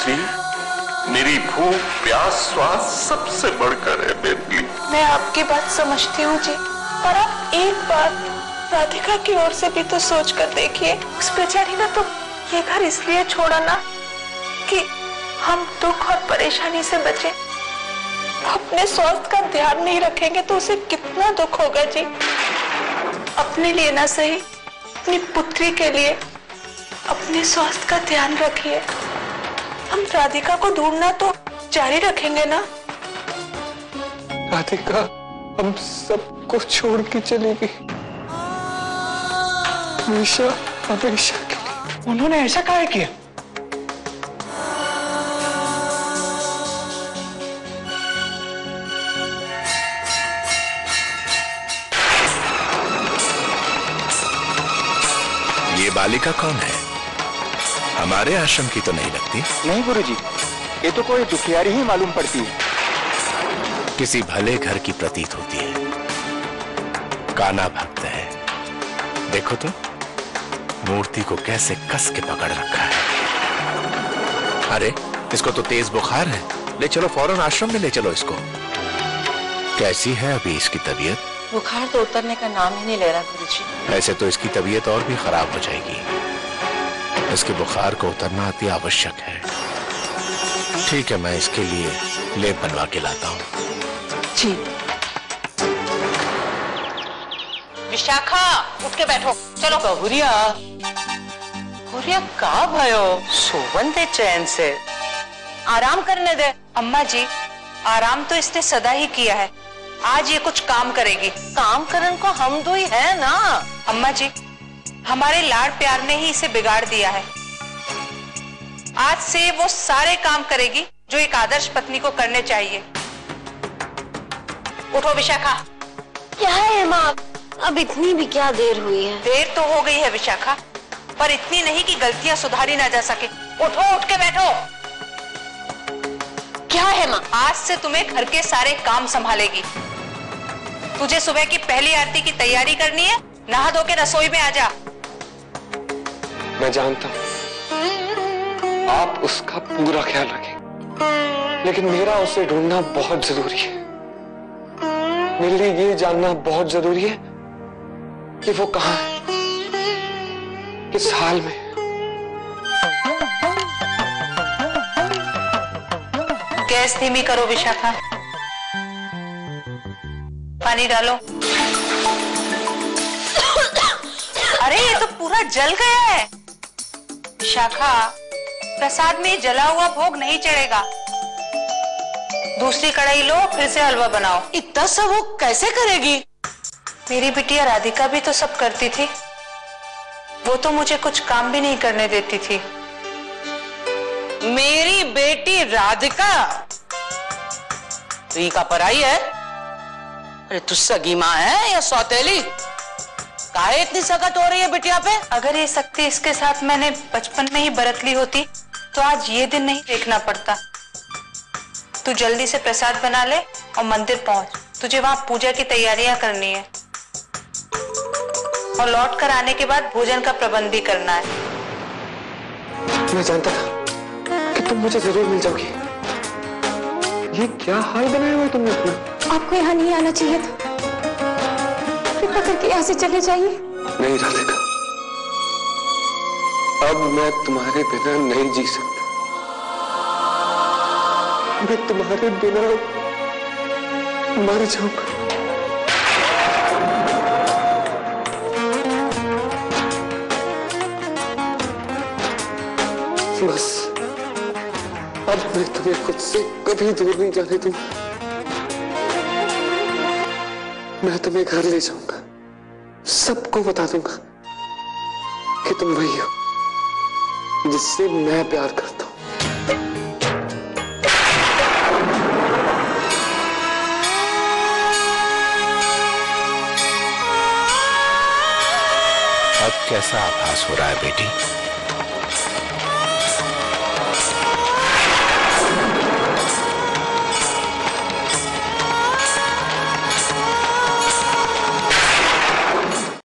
जी, मेरी भूख प्यास स्वाद सबसे बढ़कर है मेरे लिए। मैं आपकी बात समझती हूँ जी, पर आप एक बार राधिका की ओर से भी तो सोच कर देखिए। उस बेचारी ने तो ये घर इसलिए छोड़ा ना कि हम दुख और परेशानी से बचे। अपने स्वास्थ्य का ध्यान नहीं रखेंगे तो उसे कितना दुख होगा जी। अपने लिए ना सही, अपनी पुत्री के लिए अपने स्वास्थ्य का ध्यान रखिए। हम राधिका को ढूंढना तो जारी रखेंगे ना। राधिका हम सबको छोड़ के चली गई, हमेशा हमेशा के लिए। उन्होंने ऐसा काहे किया? ये बालिका कौन है? हमारे आश्रम की तो नहीं लगती। नहीं गुरुजी, ये तो कोई दुखियारी ही मालूम पड़ती है। किसी भले घर की प्रतीत होती है। काना भक्त है, देखो तो मूर्ति को कैसे कस के पकड़ रखा है। अरे इसको तो तेज बुखार है, ले चलो फौरन आश्रम में ले चलो इसको। कैसी है अभी इसकी तबीयत? बुखार तो उतरने का नाम ही नहीं ले रहा गुरुजी। ऐसे तो इसकी तबीयत और भी खराब हो जाएगी। इसके बुखार को उतरना अति आवश्यक है। ठीक है, मैं इसके लिए लेप बनवा के लाता हूँ। जी। विशाखा उठ के बैठो, चलो। बहुरिया बहुरिया का भयो? सोवन दे चैन से, आराम करने दे। अम्मा जी, आराम तो इसने सदा ही किया है, आज ये कुछ काम करेगी। काम करन को हम दो ही है ना। अम्मा जी, हमारे लाड़ प्यार ने ही इसे बिगाड़ दिया है। आज से वो सारे काम करेगी जो एक आदर्श पत्नी को करने चाहिए। उठो विशाखा। क्या है माँ, अब इतनी भी क्या देर हुई है? देर तो हो गई है विशाखा, पर इतनी नहीं कि गलतियां सुधारी ना जा सके। उठो, उठ के बैठो। क्या है माँ? आज से तुम्हें घर के सारे काम संभालेगी। तुझे सुबह की पहली आरती की तैयारी करनी है, नहा धो के रसोई में आ जा। मैं जानता हूँ आप उसका पूरा ख्याल रखें, लेकिन मेरा उसे ढूंढना बहुत जरूरी है। मेरे लिए ये जानना बहुत जरूरी है कि वो कहाँ है, किस हाल में। गैस धीमी करो विशाखा, पानी डालो। अरे ये तो पूरा जल गया है। विशाखा, प्रसाद में जला हुआ भोग नहीं चढ़ेगा। दूसरी कढ़ाई लो, फिर से हलवा बनाओ। इतना सब वो कैसे करेगी? मेरी बिटिया राधिका भी तो सब करती थी, वो तो मुझे कुछ काम भी नहीं करने देती थी। मेरी बेटी राधिका तो का पराई है? अरे तू सगी माँ है या सौतेली? काहे इतनी सकत हो रही है बिटिया पे? अगर ये शक्ति इसके साथ मैंने बचपन में ही बरत ली होती तो आज ये दिन नहीं देखना पड़ता। तू जल्दी से प्रसाद बना ले और मंदिर पहुंच, तुझे वहां पूजा की तैयारियां करनी है और लौट कर आने के बाद भोजन का प्रबंध भी करना है। मैं जानता था कि तुम मुझे जरूर मिल जाओगी। ये क्या हाल बनाया हुआ तुमने अपना? आपको यहाँ नहीं आना चाहिए था, कृपा करके यहाँ से चले जाइए। नहीं राधिका, अब मैं तुम्हारे बिना नहीं जी सकता। मैं तुम्हारे बिना मर जाऊंगा। बस अब मैं तुम्हें खुद से कभी दूर नहीं जाने दूंगा। मैं तुम्हें घर ले जाऊंगा, सबको बता दूंगा कि तुम वही हो जिससे मैं प्यार करता हूं। अब कैसा आभास हो रहा है बेटी?